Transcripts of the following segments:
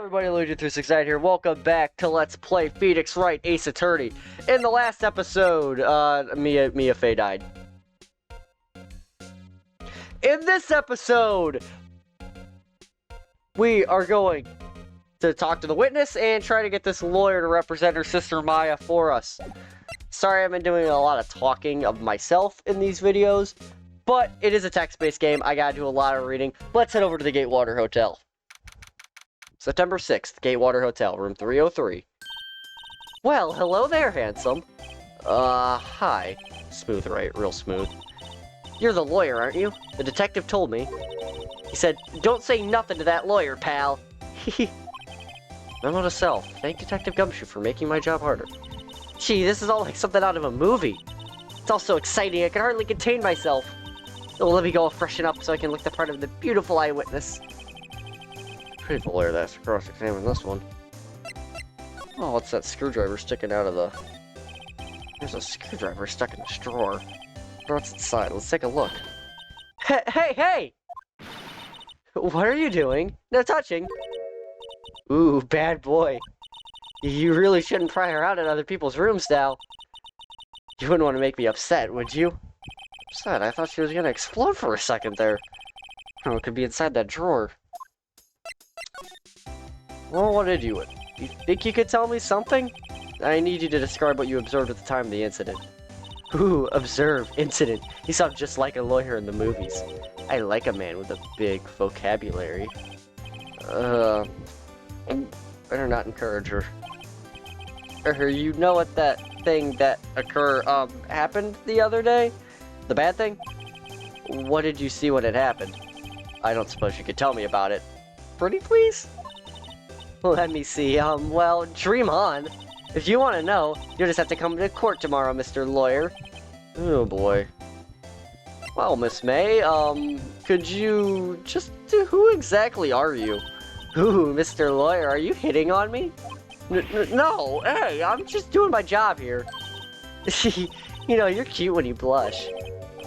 everybody, Luigi369 here. Welcome back to Let's Play Phoenix Wright Ace Attorney. In the last episode, Mia Fey died. In this episode, we are going to talk to the witness and try to get this lawyer to represent her sister Maya for us. Sorry, I've been doing a lot of talking of myself in these videos, but it is a text-based game. I gotta do a lot of reading. Let's head over to the Gatewater Hotel. September 6th, Gatewater Hotel, room 303. Well, hello there, handsome. Hi. Smooth, right? Real smooth. You're the lawyer, aren't you? The detective told me. He said, don't say nothing to that lawyer, pal. Memo to self. Thank Detective Gumshoe for making my job harder. Gee, this is all like something out of a movie. It's all so exciting, I can hardly contain myself. Oh, let me go freshen up so I can look the part of the beautiful eyewitness. Pretty the lawyer that's cross-examine this one. Oh, what's that screwdriver sticking out of the... There's a screwdriver stuck in this drawer. What's inside? Let's take a look. Hey! What are you doing? No touching. Ooh, bad boy. You really shouldn't pry her out in other people's rooms now. You wouldn't want to make me upset, would you? Upset? I thought she was gonna explode for a second there. Oh, it could be inside that drawer. Well, what did you? You think you could tell me something? I need you to describe what you observed at the time of the incident. Ooh, observe, incident. You sound just like a lawyer in the movies. I like a man with a big vocabulary. Better not encourage her. You know what that thing that happened the other day? The bad thing? What did you see when it happened? I don't suppose you could tell me about it. Pretty please? Let me see, well, dream on. If you want to know, you'll just have to come to court tomorrow, Mr. Lawyer. Oh, boy. Well, Miss May, could you just... Who exactly are you? Ooh, Mr. Lawyer, are you hitting on me? No, hey, I'm just doing my job here. You know, you're cute when you blush.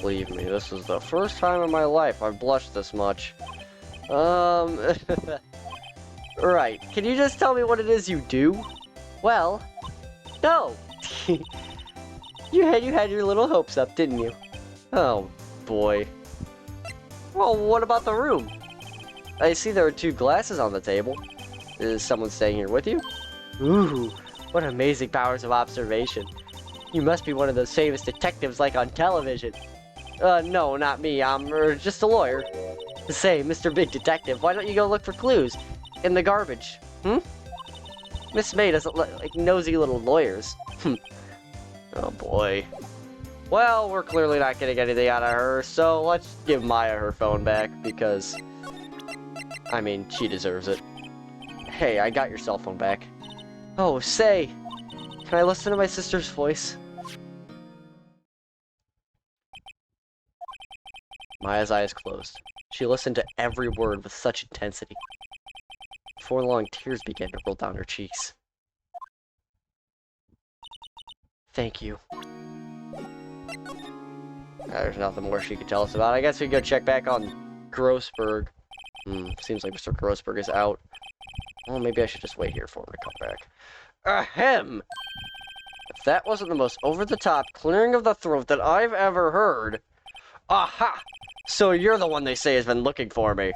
Believe me, this is the first time in my life I've blushed this much. Right, can you just tell me what it is you do? Well, no. You had your little hopes up, didn't you? Oh, boy. Well, what about the room? I see there are 2 glasses on the table. Is someone staying here with you? Ooh, what amazing powers of observation. You must be one of those famous detectives like on television. No, not me. I'm just a lawyer. Say, Mr. Big Detective, why don't you go look for clues? In the garbage. Miss May doesn't like nosy little lawyers. Oh boy. Well, we're clearly not getting anything out of her, so let's give Maya her phone back, because... I mean, she deserves it. Hey, I got your cell phone back. Oh, say! Can I listen to my sister's voice? Maya's eyes closed. She listened to every word with such intensity. Before long, tears began to roll down her cheeks. Thank you. There's nothing more she could tell us about. I guess we can go check back on Grossberg. Seems like Mr. Grossberg is out. Well, maybe I should just wait here for him to come back. Ahem! If that wasn't the most over-the-top clearing of the throat that I've ever heard... Aha! So you're the one they say has been looking for me.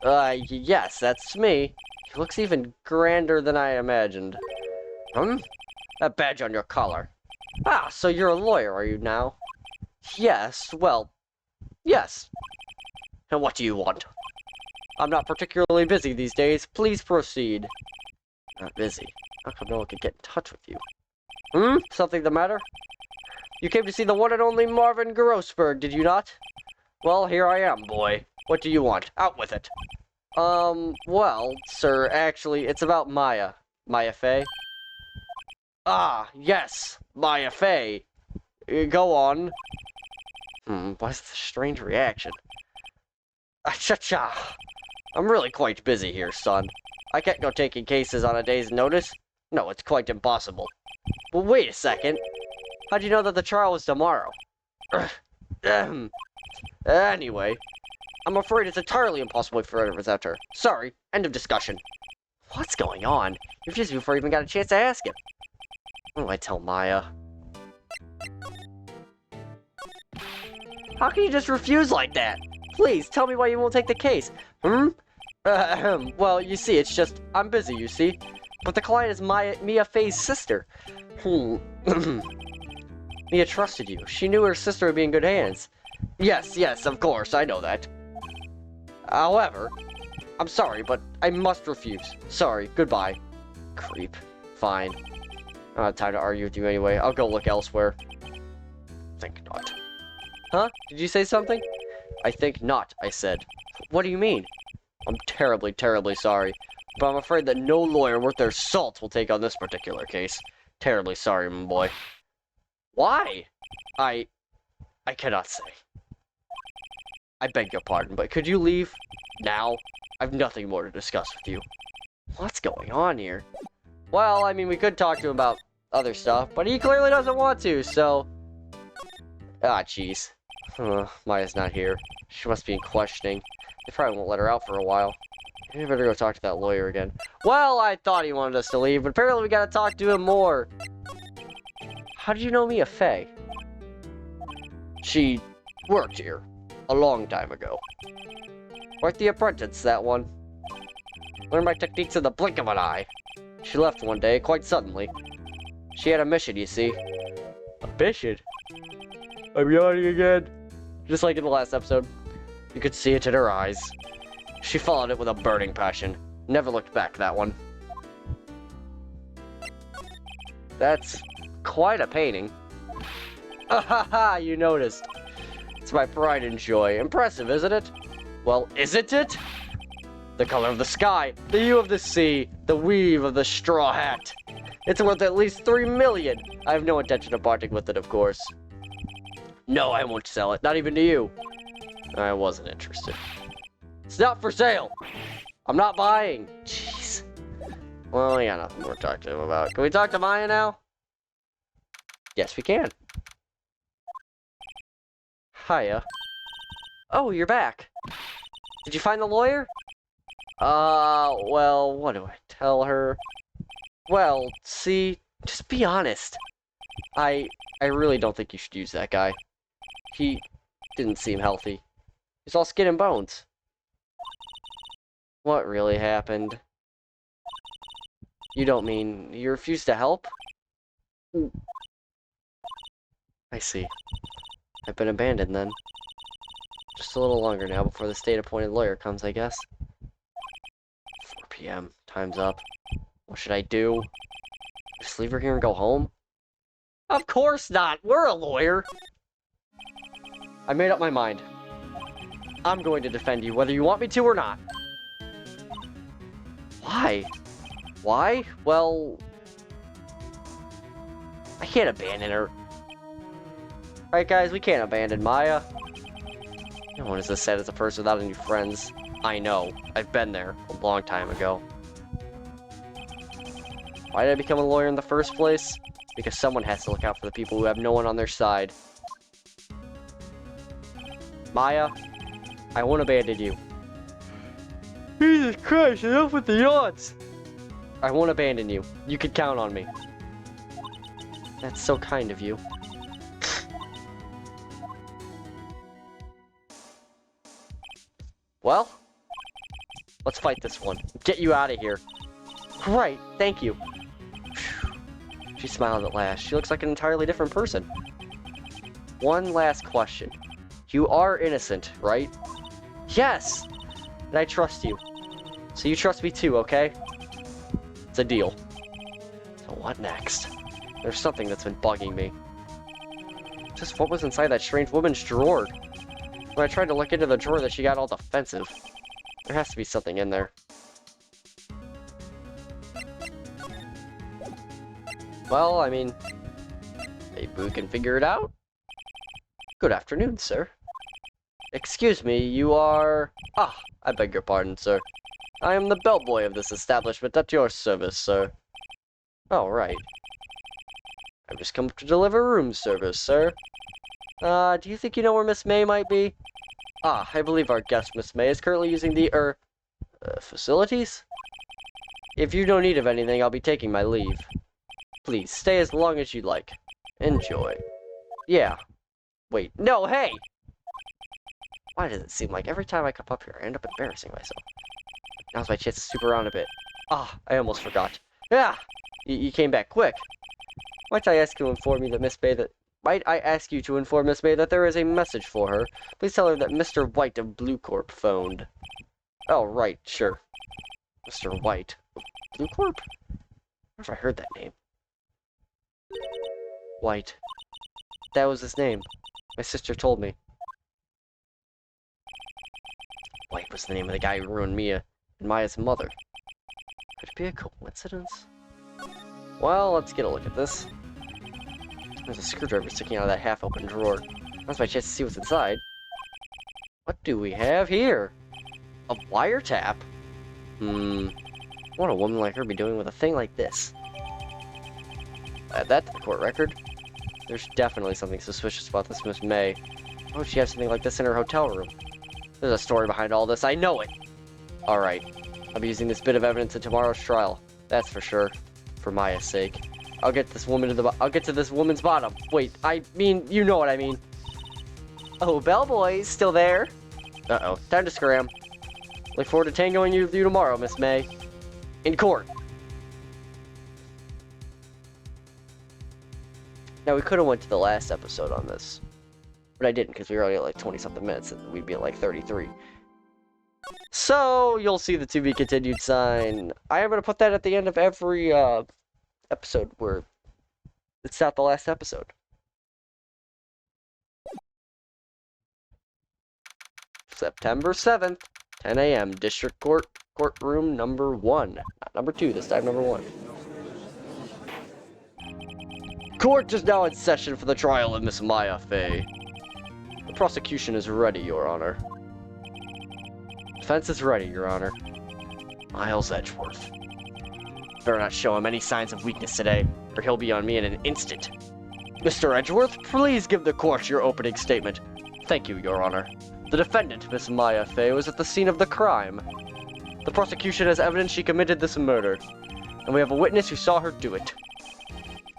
Yes, that's me. He looks even grander than I imagined. That badge on your collar. Ah, so you're a lawyer, are you now? Yes, well, yes. And what do you want? I'm not particularly busy these days. Please proceed. Not busy? How come no one can get in touch with you? Something the matter? You came to see the one and only Marvin Grossberg, did you not? Well, here I am, boy. What do you want? Out with it. Well, sir, actually, it's about Maya. Maya Fey? Ah, yes, Maya Fey. Go on. What's the strange reaction? Cha-cha. I'm really quite busy here, son. I can't go taking cases on a day's notice. No, it's quite impossible. But wait a second. How'd you know that the trial was tomorrow? Anyway, I'm afraid it's entirely impossible for her without her. Sorry, end of discussion. What's going on? You refused before I even got a chance to ask him. What do I tell Maya? How can you just refuse like that? Please, tell me why you won't take the case. Well, you see, it's just, I'm busy, you see. But the client is Mia Fey's sister. Mia trusted you. She knew her sister would be in good hands. Yes, of course, I know that. However, I'm sorry, but I must refuse. Sorry, goodbye. Creep. Fine. I don't have time to argue with you anyway. I'll go look elsewhere. Think not. Huh? Did you say something? I think not, I said. What do you mean? I'm terribly, terribly sorry. But I'm afraid that no lawyer worth their salt will take on this particular case. Terribly sorry, my boy. Why? I cannot say. I beg your pardon, but could you leave? Now? I've nothing more to discuss with you. What's going on here? Well, I mean, we could talk to him about other stuff, but he clearly doesn't want to, so... Ah, jeez. Maya's not here. She must be in questioning. They probably won't let her out for a while. Maybe I better go talk to that lawyer again. Well, I thought he wanted us to leave, but apparently we gotta talk to him more. How did you know Mia Fey? She worked here a long time ago. Like the apprentice, that one. Learned my techniques in the blink of an eye. She left one day, quite suddenly. She had a mission, you see. A mission? I'm yawning again. Just like in the last episode. You could see it in her eyes. She followed it with a burning passion. Never looked back, that one. That's quite a painting. Ah, you noticed. It's my pride and joy. Impressive, isn't it? Well, isn't it? The color of the sky, the hue of the sea, the weave of the straw hat. It's worth at least 3 million. I have no intention of parting with it, of course. No, I won't sell it. Not even to you. I wasn't interested. It's not for sale. I'm not buying. Jeez. Well, I got nothing more to talk to him about. Can we talk to Maya now? Yes, we can. Hiya. Oh, you're back. Did you find the lawyer? Well, what do I tell her? Well, see, just be honest. I really don't think you should use that guy. He didn't seem healthy. He's all skin and bones. What really happened? You don't mean you refused to help? I see. I've been abandoned then. Just a little longer now before the state-appointed lawyer comes, I guess. 4 p.m. Time's up. What should I do? Just leave her here and go home? Of course not! We're a lawyer! I made up my mind. I'm going to defend you, whether you want me to or not. Why? Why? Well... I can't abandon her. Alright guys, we can't abandon Maya. No one is as sad as a person without any friends. I know. I've been there a long time ago. Why did I become a lawyer in the first place? Because someone has to look out for the people who have no one on their side. Maya, I won't abandon you. Jesus Christ, enough with the yawns! I won't abandon you. You can count on me. That's so kind of you. Well, let's fight this one. Get you out of here. Right, thank you. She smiled at last. She looks like an entirely different person. One last question. You are innocent, right? Yes! And I trust you. So you trust me too, okay? It's a deal. So what next? There's something that's been bugging me. Just what was inside that strange woman's drawer? When I tried to look into the drawer that she got all defensive. There has to be something in there. Well, I mean, maybe we can figure it out. Good afternoon, sir. Excuse me, you are... Ah, I beg your pardon, sir. I am the bellboy of this establishment at your service, sir. Oh, right. I've just come to deliver room service, sir. Do you think you know where Miss May might be? Ah, I believe our guest, Miss May, is currently using the, facilities? If you don't need of anything, I'll be taking my leave. Please, stay as long as you'd like. Enjoy. Yeah. Wait, no, hey! Why does it seem like every time I come up here, I end up embarrassing myself? Now's my chance to scoop around a bit. Ah, I almost forgot. Yeah! You came back quick. Might I ask you to inform me that Might I ask you to inform Miss May that there is a message for her? Please tell her that Mr. White of Blue Corp phoned. Oh, right, sure. Mr. White of Blue Corp? Where have I heard that name? White. That was his name. My sister told me. White was the name of the guy who ruined Mia and Maya's mother. Could it be a coincidence? Well, let's get a look at this. There's a screwdriver sticking out of that half-open drawer. That's my chance to see what's inside. What do we have here? A wiretap? What would a woman like her be doing with a thing like this? Add that to the court record. There's definitely something suspicious about this Miss May. Why would she have something like this in her hotel room? There's a story behind all this, I know it! Alright, I'll be using this bit of evidence in tomorrow's trial. That's for sure. For Maya's sake. I'll get to this woman's bottom. Wait, I mean, you know what I mean. Oh, bellboy's still there? Uh-oh, time to scram. Look forward to tangoing with you tomorrow, Miss May. In court. Now, we could have went to the last episode on this. But I didn't, because we were already at like 20-something minutes, and we'd be at like 33. So, you'll see the to be continued sign. I am going to put that at the end of every episode where it's not the last episode. September 7th, 10 a.m., District Court, courtroom number 1. Not number 2, this time number 1. Court is now in session for the trial of Miss Maya Fey. The prosecution is ready, Your Honor. Defense is ready, Your Honor. Miles Edgeworth. Better not show him any signs of weakness today, or he'll be on me in an instant. Mr. Edgeworth, please give the court your opening statement. Thank you, Your Honor. The defendant, Miss Maya Fey, was at the scene of the crime. The prosecution has evidence she committed this murder, and we have a witness who saw her do it.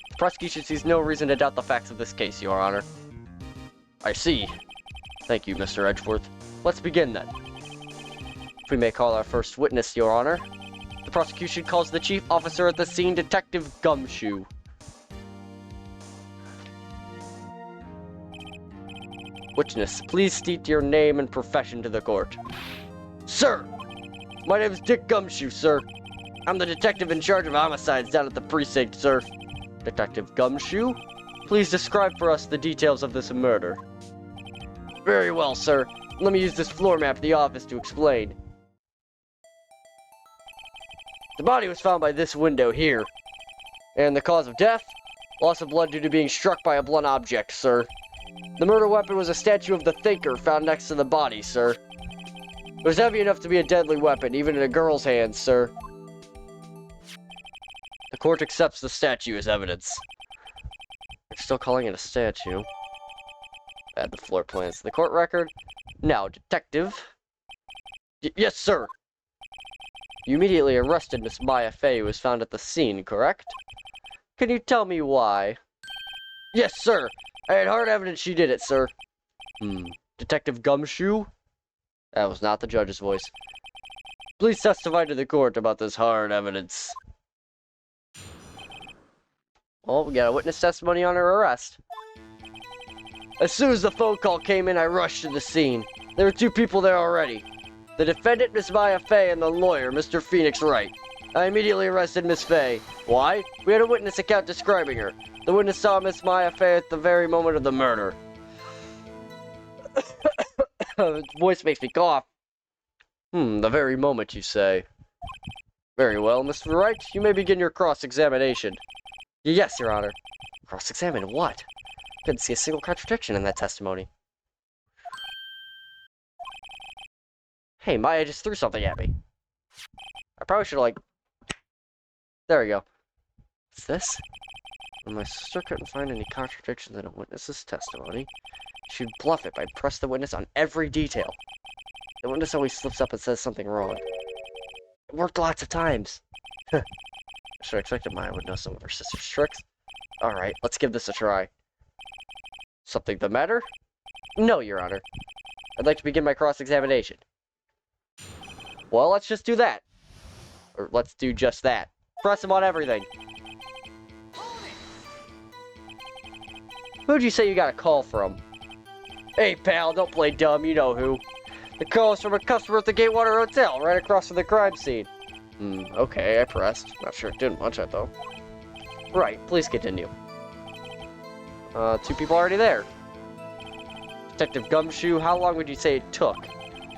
The prosecution sees no reason to doubt the facts of this case, Your Honor. I see. Thank you, Mr. Edgeworth. Let's begin, then. If we may call our first witness, Your Honor. The prosecution calls the chief officer at the scene, Detective Gumshoe. Witness, please state your name and profession to the court. Sir! My name is Dick Gumshoe, sir. I'm the detective in charge of homicides down at the precinct, sir. Detective Gumshoe, please describe for us the details of this murder. Very well, sir. Let me use this floor map of the office to explain. The body was found by this window here. And the cause of death? Loss of blood due to being struck by a blunt object, sir. The murder weapon was a statue of the Thinker found next to the body, sir. It was heavy enough to be a deadly weapon, even in a girl's hands, sir. The court accepts the statue as evidence. They're still calling it a statue. Add the floor plans to the court record. Now, detective. Yes, sir. You immediately arrested Miss Maya Fey, who was found at the scene, correct? Can you tell me why? Yes, sir. I had hard evidence she did it, sir. Detective Gumshoe? That was not the judge's voice. Please testify to the court about this hard evidence. Well, we got a witness testimony on her arrest. As soon as the phone call came in, I rushed to the scene. There were 2 people there already. The defendant, Miss Maya Fey, and the lawyer, Mr. Phoenix Wright. I immediately arrested Miss Fey. Why? We had a witness account describing her. The witness saw Miss Maya Fey at the very moment of the murder. His voice makes me cough. The very moment, you say. Very well, Mr. Wright. You may begin your cross-examination. Yes, Your Honor. Cross-examine what? Couldn't see a single contradiction in that testimony. Hey, Maya just threw something at me. I probably should have, There we go. What's this? When my sister couldn't find any contradictions in a witness's testimony, she'd bluff it by pressing the witness on every detail. The witness always slips up and says something wrong. It worked lots of times. I should have expected Maya would know some of her sister's tricks. Alright, let's give this a try. Something the matter? No, Your Honor. I'd like to begin my cross-examination. Well, let's just do that. Or let's do just that. Press him on everything. Who'd you say you got a call from? Hey, pal, don't play dumb, you know who. The call is from a customer at the Gatewater Hotel, right across from the crime scene. Okay, I pressed. Not sure it did much, though. Right, please continue. 2 people already there. Detective Gumshoe, how long would you say it took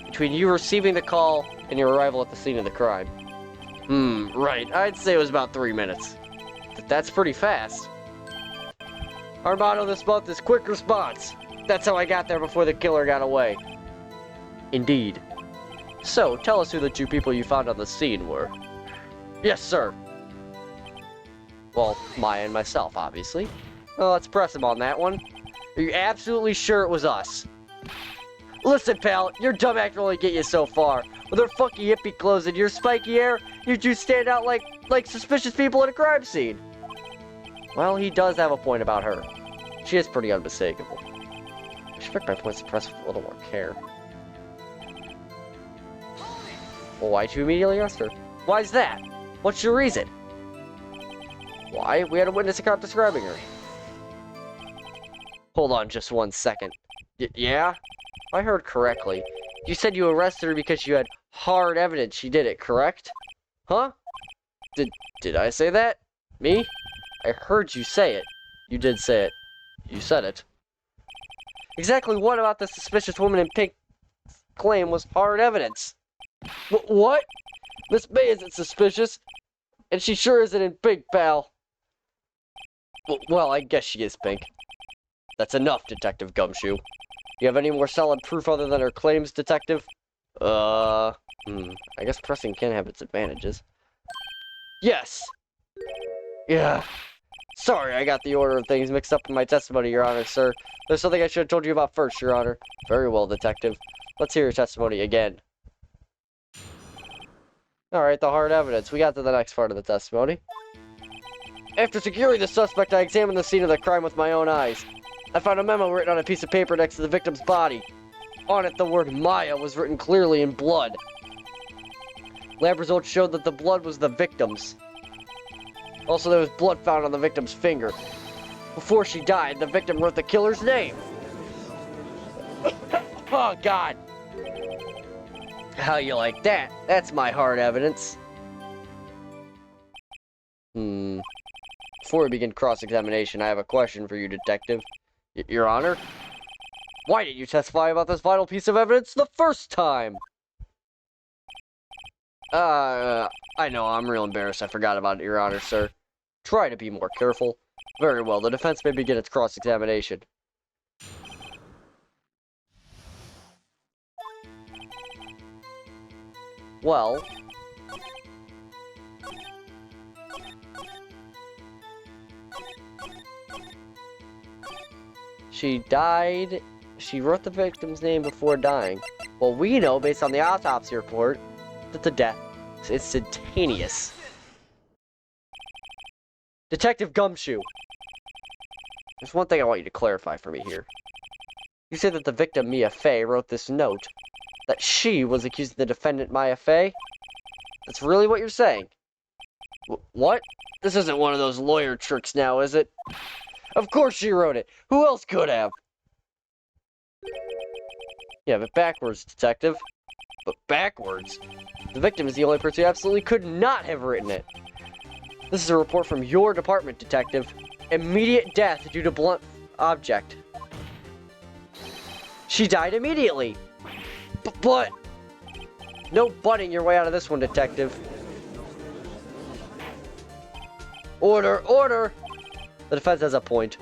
between you receiving the call and your arrival at the scene of the crime? Right, I'd say it was about 3 minutes. That's pretty fast. Our motto this month is quick response. That's how I got there before the killer got away. Indeed. So, tell us who the 2 people you found on the scene were. Yes, sir. Well, Maya and myself, obviously. Well, let's press him on that one. Are you absolutely sure it was us? Listen, pal, your dumb act will only get you so far. With her funky hippie clothes and your spiky hair, you 2 stand out like suspicious people at a crime scene. Well, he does have a point about her. She is pretty unmistakable. I should pick my points to press with a little more care. Well, why'd you immediately arrest her? Why's that? What's your reason? Why? We had a witness account describing her. Hold on just 1 second. Yeah? I heard correctly. You said you arrested her because you had hard evidence she did it, correct? Huh? Did I say that? Me? I heard you say it. You did say it. You said it. Exactly what about the suspicious woman in pink claim was hard evidence? What? Miss May isn't suspicious. And she sure isn't in pink, pal. Well, I guess she is pink. That's enough, Detective Gumshoe. You have any more solid proof other than her claims, Detective? I guess pressing can have its advantages. Yes! Yeah. Sorry, I got the order of things mixed up in my testimony, Your Honor, sir. There's something I should have told you about first, Your Honor. Very well, Detective. Let's hear your testimony again. Alright, the hard evidence. We got to the next part of the testimony. After securing the suspect, I examined the scene of the crime with my own eyes. I found a memo written on a piece of paper next to the victim's body. On it, the word Maya was written clearly in blood. Lab results showed that the blood was the victim's. Also, there was blood found on the victim's finger. Before she died, the victim wrote the killer's name. Oh, God. How you like that? That's my hard evidence. Before we begin cross-examination, I have a question for you, Detective. Your Honor? Why didn't you testify about this vital piece of evidence the first time? I know, I'm real embarrassed. I forgot about it, Your Honor, sir. Try to be more careful. Very well, the defense may begin its cross-examination. Well... she died... she wrote the victim's name before dying. Well, we know, based on the autopsy report, that the death is instantaneous. Detective Gumshoe, there's one thing I want you to clarify for me here. You said that the victim, Mia Fey, wrote this note. That she was accusing the defendant, Maya Fey? That's really what you're saying? What? This isn't one of those lawyer tricks now, is it? Of course she wrote it! Who else could have? You have it backwards, Detective. But backwards? The victim is the only person who absolutely could not have written it. This is a report from your department, Detective. Immediate death due to blunt object. She died immediately. But... no butting your way out of this one, Detective. Order! Order! The defense has a point.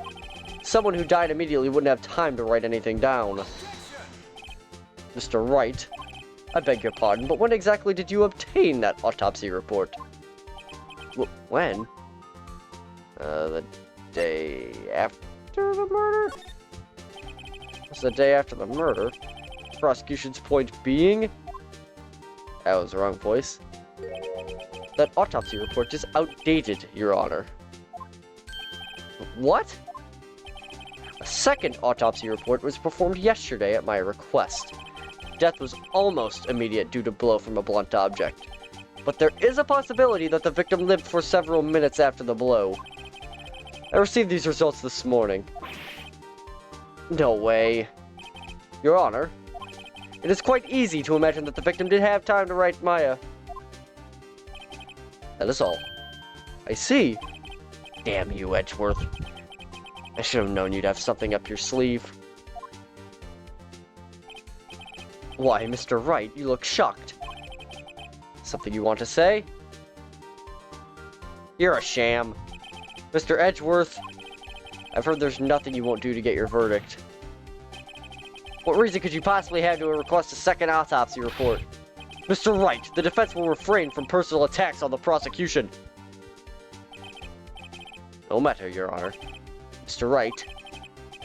Someone who died immediately wouldn't have time to write anything down. Mr. Wright, I beg your pardon, but when exactly did you obtain that autopsy report? When? The day after the murder? It's the day after the murder. Prosecution's point being... that was the wrong voice. That autopsy report is outdated, Your Honor. What? A second autopsy report was performed yesterday at my request. Death was almost immediate due to blow from a blunt object. But there is a possibility that the victim lived for several minutes after the blow. I received these results this morning. No way. Your Honor, it is quite easy to imagine that the victim did have time to write Maya. That is all. I see. Damn you, Edgeworth. I should have known you'd have something up your sleeve. Why, Mr. Wright, you look shocked. Something you want to say? You're a sham. Mr. Edgeworth, I've heard there's nothing you won't do to get your verdict. What reason could you possibly have to request a second autopsy report? Mr. Wright, the defense will refrain from personal attacks on the prosecution. No matter, Your Honor. Mr. Wright,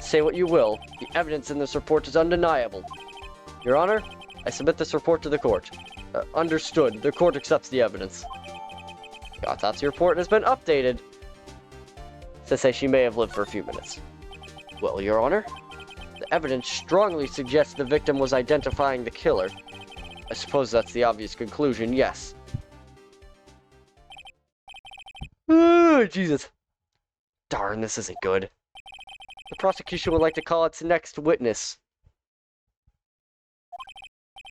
say what you will, the evidence in this report is undeniable. Your Honor, I submit this report to the court. Understood. The court accepts the evidence. The autopsy report has been updated to say she may have lived for a few minutes. Well, Your Honor, the evidence strongly suggests the victim was identifying the killer. I suppose that's the obvious conclusion, yes. Oh, Jesus. Darn, this isn't good. The prosecution would like to call its next witness.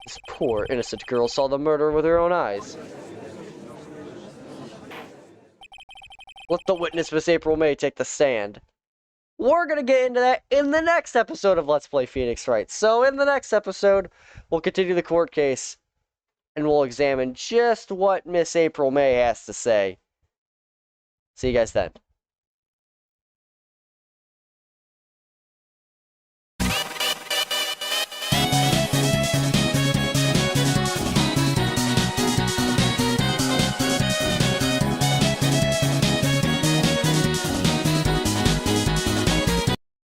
This poor, innocent girl saw the murder with her own eyes. Let the witness, Miss April May, take the stand. We're going to get into that in the next episode of Let's Play Phoenix Wright. So in the next episode, we'll continue the court case, and we'll examine just what Miss April May has to say. See you guys then.